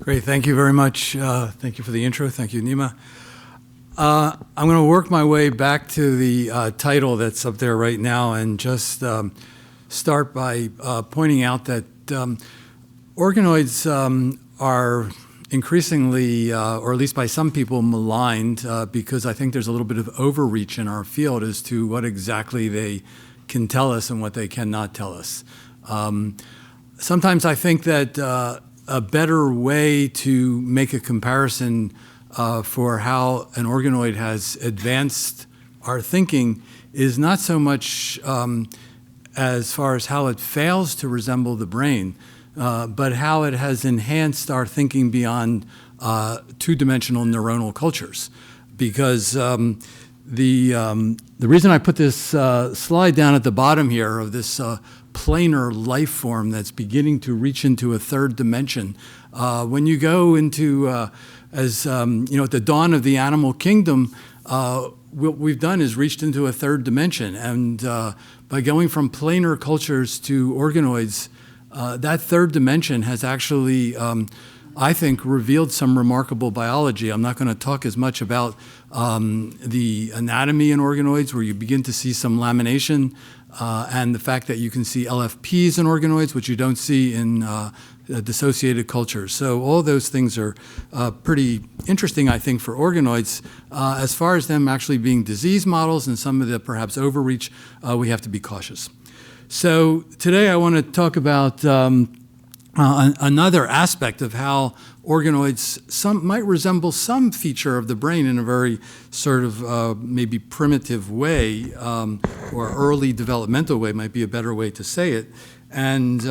Great, thank you very much. Thank you for the intro. Thank you, Nima. I'm going to work my way back to the title that's up there right now and just start by pointing out that organoids are increasingly, or at least by some people, maligned because I think there's a little bit of overreach in our field as to what exactly they can tell us and what they cannot tell us. Sometimes I think that a better way to make a comparison for how an organoid has advanced our thinking is not so much as far as how it fails to resemble the brain, but how it has enhanced our thinking beyond two-dimensional neuronal cultures. Because the reason I put this slide down at the bottom here of this planar life form that's beginning to reach into a third dimension. When you go into, at the dawn of the animal kingdom, what we've done is reached into a third dimension. And by going from planar cultures to organoids, that third dimension has actually, I think, revealed some remarkable biology. I'm not going to talk as much about the anatomy in organoids, where you begin to see some lamination, and the fact that you can see LFPs in organoids, which you don't see in dissociated cultures. So all those things are pretty interesting, I think, for organoids. As far as them actually being disease models and some of the perhaps overreach, we have to be cautious. So today I want to talk about another aspect of how organoids might resemble some feature of the brain in a very sort of maybe primitive way, or early developmental way might be a better way to say it. And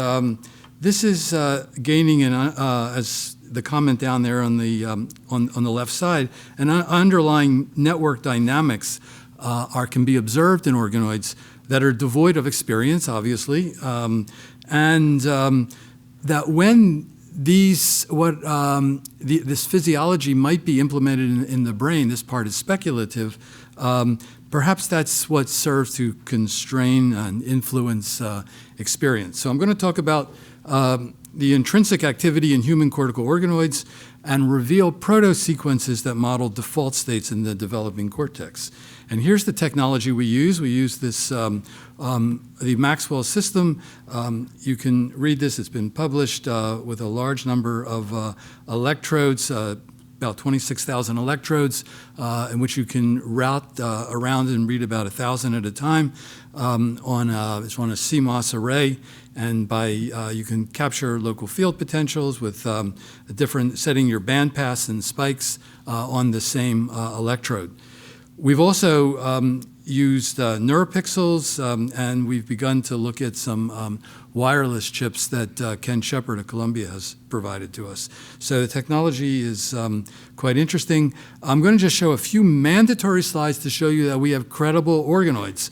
this is gaining, as the comment down there on the left side, an underlying network dynamics can be observed in organoids that are devoid of experience, obviously, that when this physiology might be implemented in the brain, this part is speculative, perhaps that's what serves to constrain and influence experience. So I'm going to talk about the intrinsic activity in human cortical organoids and reveal proto-sequences that model default states in the developing cortex. And here's the technology we use. We use this, the Maxwell system. You can read this. It's been published with a large number of electrodes, about 26,000 electrodes, in which you can route around and read about 1,000 at a time it's on a CMOS array. And you can capture local field potentials with setting your bandpass and spikes on the same electrode. We've also used neuropixels, and we've begun to look at some wireless chips that Ken Shepard at Columbia has provided to us. So the technology is quite interesting. I'm going to just show a few mandatory slides to show you that we have credible organoids.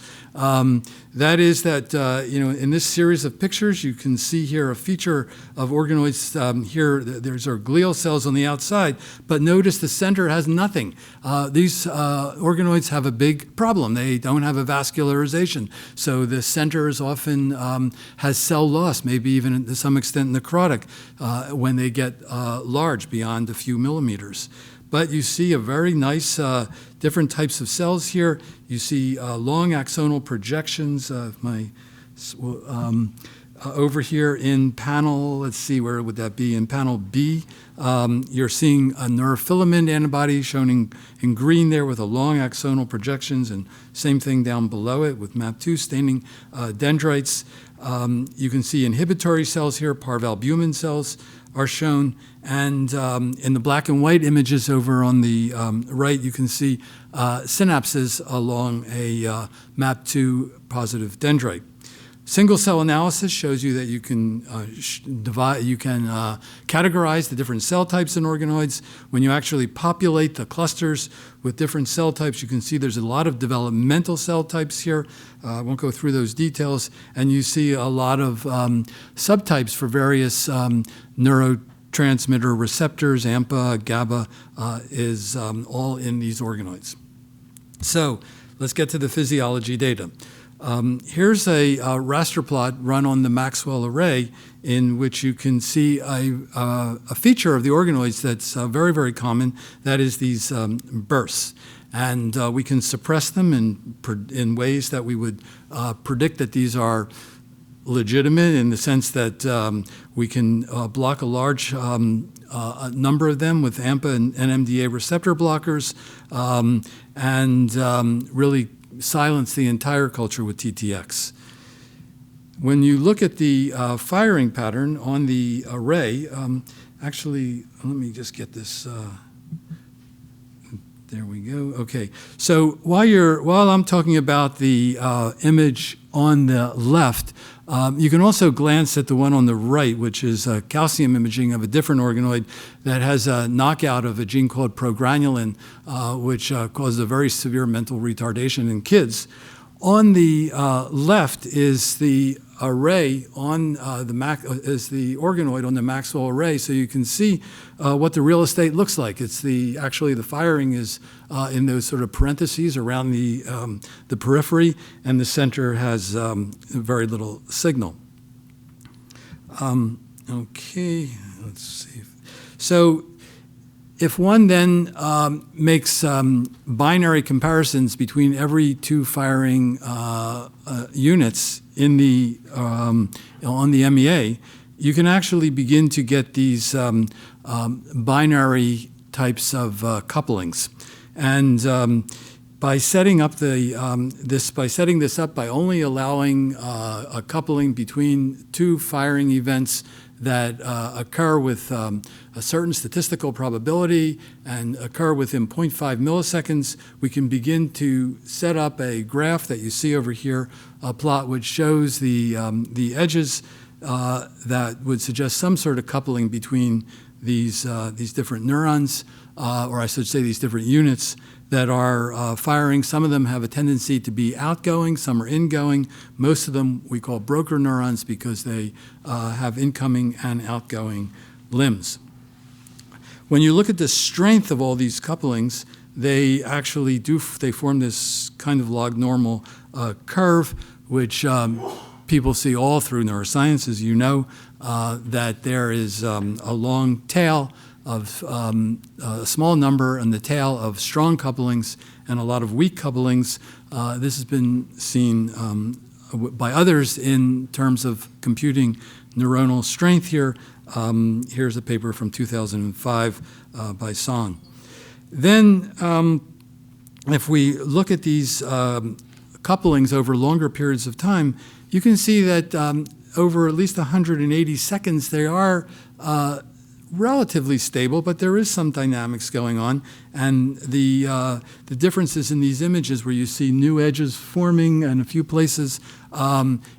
That is that, in this series of pictures, you can see here a feature of organoids. Here, there's our glial cells on the outside, but notice the center has nothing. These organoids have a big problem. They don't have a vascularization. So the center is often has cell loss, maybe even to some extent necrotic, when they get large beyond a few millimeters. But you see a very nice different types of cells here. You see long axonal projections of over here in panel, let's see, where would that be? In panel B, you're seeing a neurofilament antibody shown in green there with a long axonal projections, and same thing down below it with MAP2 staining dendrites. You can see inhibitory cells here, parvalbumin cells are shown, and in the black and white images over on the right, you can see synapses along a MAP2 positive dendrite. Single cell analysis shows you that you can categorize the different cell types in organoids. When you actually populate the clusters with different cell types, you can see there's a lot of developmental cell types here. I won't go through those details. And you see a lot of subtypes for various neurotransmitter receptors. AMPA, GABA is all in these organoids. So let's get to the physiology data. Here's a raster plot run on the Maxwell array in which you can see a feature of the organoids that's very, very common, that is these bursts. And we can suppress them in ways that we would predict that these are legitimate, in the sense that we can block a large number of them with AMPA and NMDA receptor blockers, and really silence the entire culture with TTX. When you look at the firing pattern on the array, actually, let me just get this. There we go. Okay. So while I'm talking about the image on the left, you can also glance at the one on the right, which is calcium imaging of a different organoid that has a knockout of a gene called progranulin, which causes a very severe mental retardation in kids. On the left is the array on is the organoid on the Maxwell array, so you can see what the real estate looks like. It's actually the firing is in those sort of parentheses around the periphery, and the center has very little signal. Okay, let's see. So if one then makes binary comparisons between every two firing units in the on the MEA, you can actually begin to get these binary types of couplings. And by setting up this up by only allowing a coupling between two firing events that occur with a certain statistical probability and occur within 0.5 milliseconds, we can begin to set up a graph that you see over here, a plot which shows the edges that would suggest some sort of coupling between these different neurons, or I should say these different units that are firing. Some of them have a tendency to be outgoing, some are ingoing. Most of them we call broker neurons because they have incoming and outgoing limbs. When you look at the strength of all these couplings, they actually they form this kind of log normal curve, which people see all through neuroscience, as you know, that there is a long tail of a small number in the tail of strong couplings and a lot of weak couplings. This has been seen by others in terms of computing neuronal strength here. Here's a paper from 2005 by Song. Then if we look at these couplings over longer periods of time, you can see that over at least 180 seconds, they are relatively stable, but there is some dynamics going on. And the differences in these images where you see new edges forming in a few places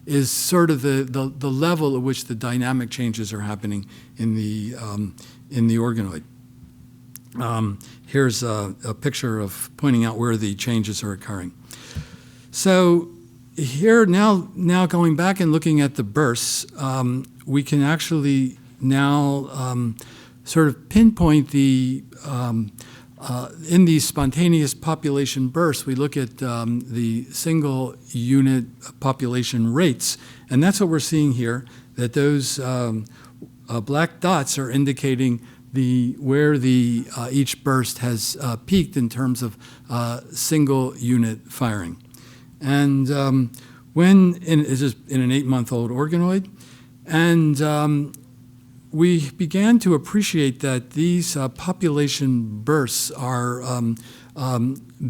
is sort of the level at which the dynamic changes are happening in the organoid. Here's a picture of pointing out where the changes are occurring. So here now going back and looking at the bursts, we can actually now sort of pinpoint the in these spontaneous population bursts, we look at the single unit population rates, and that's what we're seeing here, that those black dots are indicating where each burst has peaked in terms of single unit firing. And when this is in an 8-month-old organoid, and we began to appreciate that these population bursts are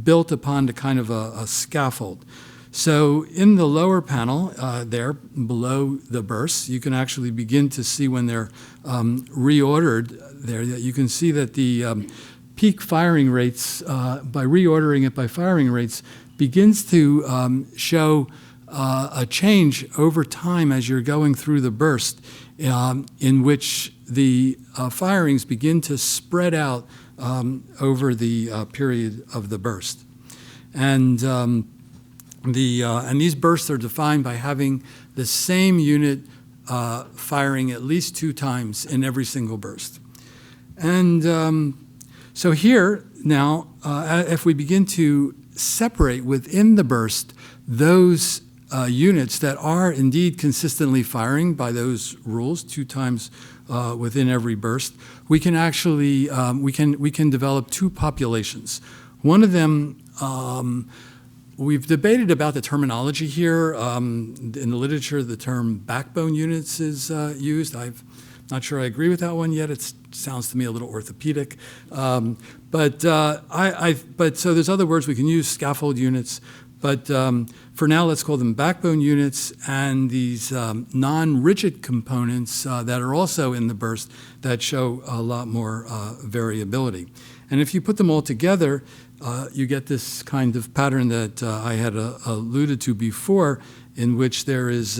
built upon the kind of a scaffold. So in the lower panel there, below the bursts, you can actually begin to see when they're reordered there, that you can see that the peak firing rates, by reordering it by firing rates, begins to show a change over time as you're going through the burst, in which the firings begin to spread out over the period of the burst. And these bursts are defined by having the same unit firing at least 2 times in every single burst. And so here now, if we begin to separate within the burst those units that are indeed consistently firing by those rules 2 times within every burst, we can actually we can develop 2 populations. One of them, we've debated about the terminology here. In the literature, the term backbone units is used. I'm not sure I agree with that one yet. It sounds to me a little orthopedic. But so there's other words we can use, scaffold units. But for now, let's call them backbone units, and these non-rigid components that are also in the burst that show a lot more variability. And if you put them all together, you get this kind of pattern that I had alluded to before, in which there is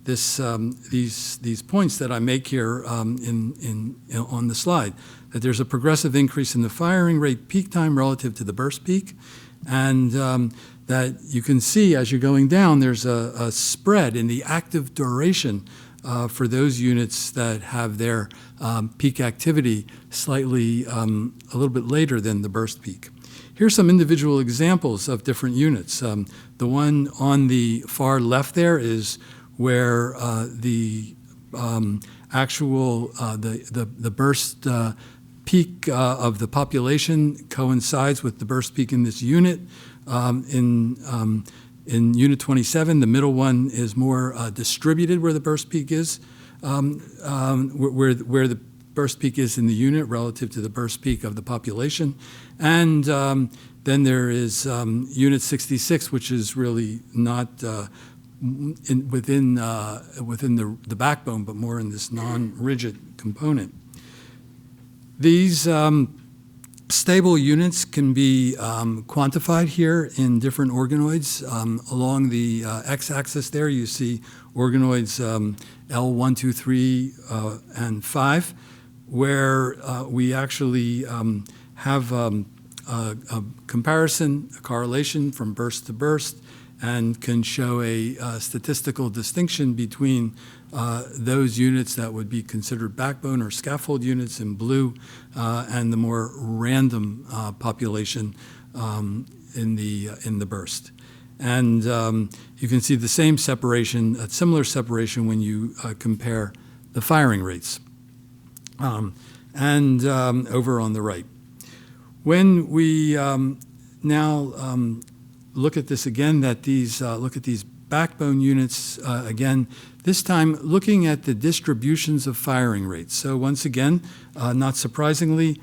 these points that I make here on the slide, that there's a progressive increase in the firing rate peak time relative to the burst peak, and that you can see as you're going down, there's a spread in the active duration for those units that have their peak activity slightly a little bit later than the burst peak. Here's some individual examples of different units. The one on the far left there is where the actual the burst peak of the population coincides with the burst peak in this unit. In Unit 27, the middle one is more distributed where the burst peak is, where the burst peak is in the unit relative to the burst peak of the population. And then there is Unit 66, which is really not within the backbone, but more in this non-rigid component. These stable units can be quantified here in different organoids. Along the x-axis there, you see organoids L1, 2, 3, and 5, where we actually have a comparison, a correlation from burst to burst, and can show a statistical distinction between those units that would be considered backbone or scaffold units in blue and the more random population in the burst. And you can see the same separation, a similar separation when you compare the firing rates. And over on the right. When we now look at this again, look at these backbone units again, this time looking at the distributions of firing rates. So once again, not surprisingly,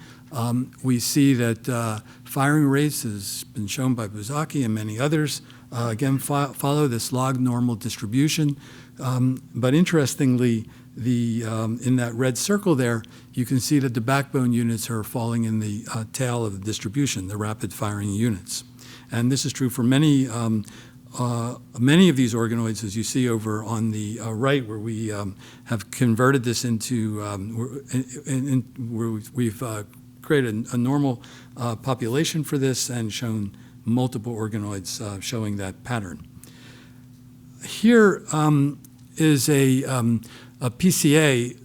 we see that firing rates has been shown by Buzaki and many others, again, follow this log normal distribution. But interestingly, in that red circle there, you can see that the backbone units are falling in the tail of the distribution, the rapid firing units. And this is true for many of these organoids, as you see over on the right, where we have converted this into, where we've created a normal population for this and shown multiple organoids showing that pattern. Here is a PCA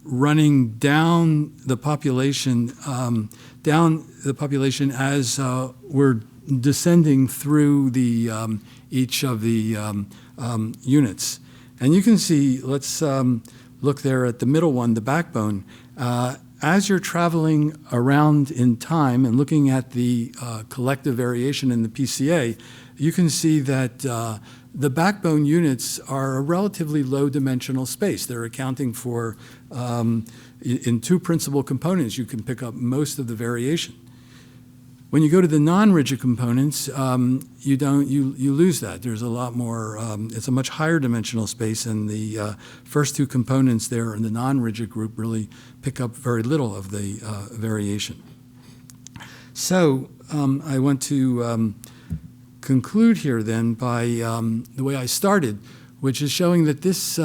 running down the population as we're descending through the each of the units. And you can see, let's look there at the middle one, the backbone. As you're traveling around in time and looking at the collective variation in the PCA, you can see that the backbone units are a relatively low dimensional space. They're accounting for, in 2 principal components, you can pick up most of the variation. When you go to the non-rigid components, you lose that. There's a lot more, it's a much higher dimensional space, and the first 2 components there in the non-rigid group really pick up very little of the variation. So I want to conclude here then by the way I started, which is showing that this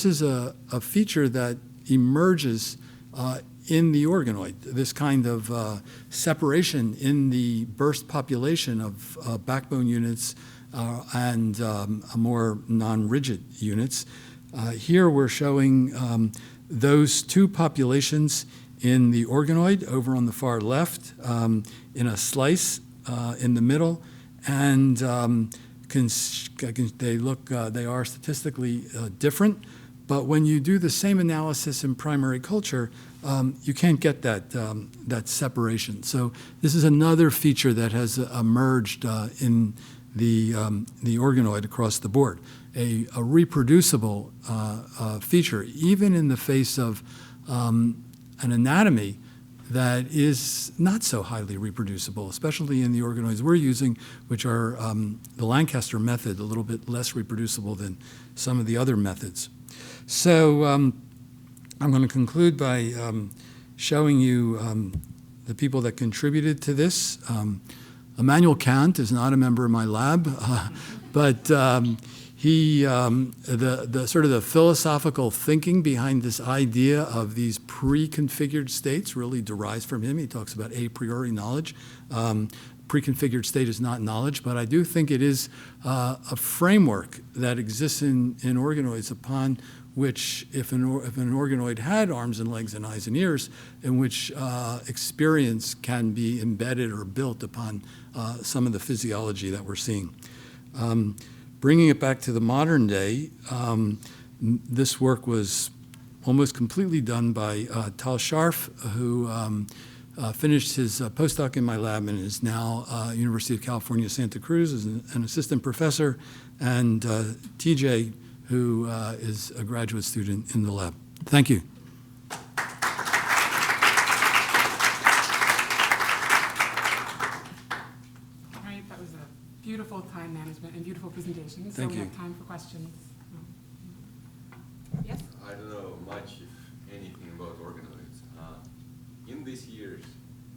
is a feature that emerges in the organoid, this kind of separation in the burst population of backbone units and more non-rigid units. Here we're showing those 2 populations in the organoid over on the far left, in a slice in the middle, and they are statistically different, but when you do the same analysis in primary culture, you can't get that separation. So this is another feature that has emerged in the organoid across the board, a reproducible feature, even in the face of an anatomy that is not so highly reproducible, especially in the organoids we're using, which are the Lancaster method, a little bit less reproducible than some of the other methods. So I'm going to conclude by showing you the people that contributed to this. Immanuel Kant is not a member of my lab, but he, the sort of the philosophical thinking behind this idea of these pre-configured states really derives from him. He talks about a priori knowledge. Pre-configured state is not knowledge, but I do think it is a framework that exists in organoids upon which, if an organoid had arms and legs and eyes and ears, in which experience can be embedded or built upon some of the physiology that we're seeing. Bringing it back to the modern day, this work was almost completely done by Tal Scharf, who finished his postdoc in my lab and is now University of California, Santa Cruz as an assistant professor, and TJ, who is a graduate student in the lab. Thank you. All right, that was a beautiful time management and beautiful presentation. So Thank we you. have time for questions. Yes? I don't know much, if anything, about organoids. In these years,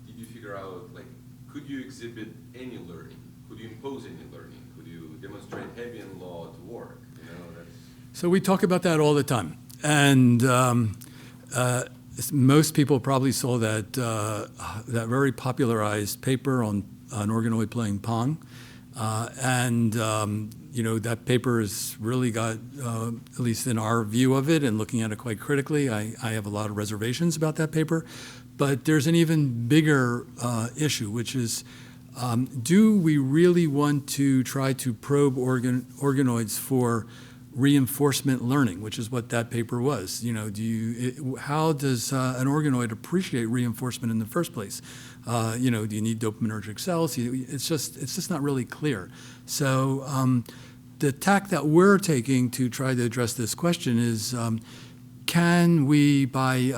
did you figure out, like, could you exhibit any learning? Could you impose any learning? Could you demonstrate Hebbian law to work? You know, that's... So we talk about that all the time. And most people probably saw that, that very popularized paper on an organoid playing Pong. You know, that paper has really got, at least in our view of it and looking at it quite critically, I have a lot of reservations about that paper. But there's an even bigger issue, which is, do we really want to try to probe organoids for reinforcement learning, which is what that paper was? You know, how does an organoid appreciate reinforcement in the first place? You know, do you need dopaminergic cells? It's just not really clear. So the tack that we're taking to try to address this question is, can we, by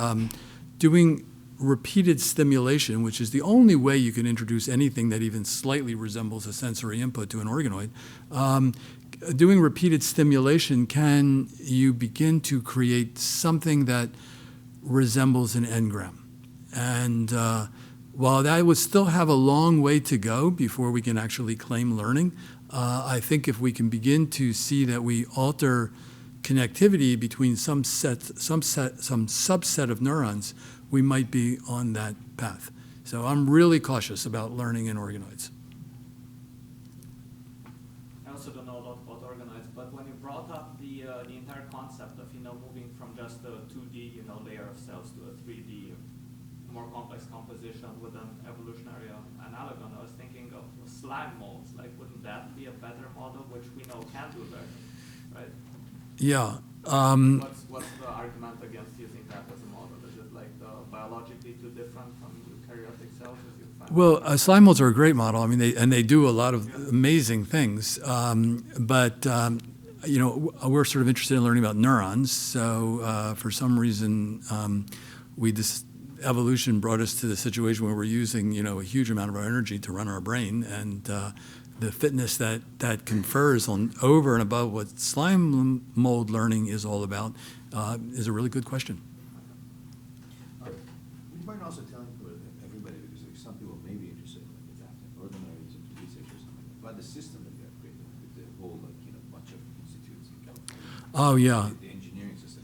doing repeated stimulation, which is the only way you can introduce anything that even slightly resembles a sensory input to an organoid, doing repeated stimulation, can you begin to create something that resembles an engram? And while that would still have a long way to go before we can actually claim learning, I think if we can begin to see that we alter connectivity between some subset of neurons, we might be on that path. So I'm really cautious about learning in organoids. I also don't know a lot about organoids, but when you brought up the entire concept of moving from just a 2D layer of cells to a 3D more complex composition with an evolutionary analogon, I was thinking of slag molds. Like, wouldn't that be a better model, which we know can do learning, right? Yeah. What's the argument against using that as a model? Is it like biologically too different from eukaryotic cells, as you find? Well, slime molds are a great model. I mean, they do a lot of amazing things. You know, we're sort of interested in learning about neurons. So for some reason, evolution brought us to the situation where we're using, you know, a huge amount of our energy to run our brain, and the fitness that confers on over and above what slime mold learning is all about is a really good question. Would you mind also telling everybody, because like, some people may be interested in like adapting organoids into research or something, about the system that you have created with the whole bunch of institutes in California? Oh yeah. The engineering system.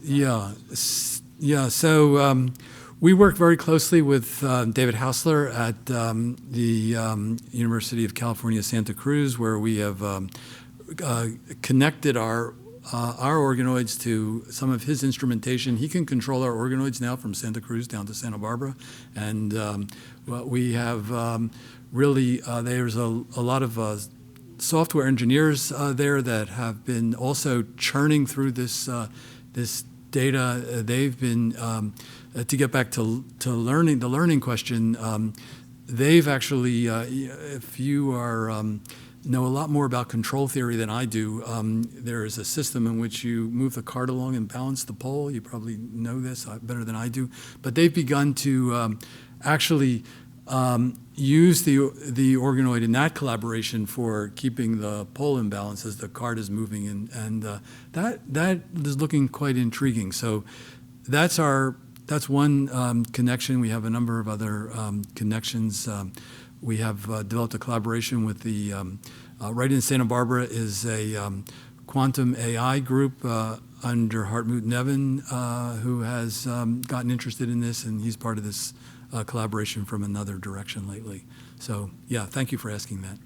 Yeah. So we work very closely with David Hausler at the University of California, Santa Cruz, where we have connected our organoids to some of his instrumentation. He can control our organoids now from Santa Cruz down to Santa Barbara. And we have really, there's a lot of software engineers there that have been also churning through this data. They've been to get back to learning, the learning question. They've actually, if you know a lot more about control theory than I do, there is a system in which you move the cart along and balance the pole. You probably know this better than I do, but they've begun to actually use the organoid in that collaboration for keeping the pole in balance as the cart is moving, and that is looking quite intriguing. So that's one connection. We have a number of other connections. We have developed a collaboration with the right in Santa Barbara is a quantum AI group under Hartmut Neven who has gotten interested in this, and he's part of this collaboration from another direction lately. So yeah, thank you for asking that.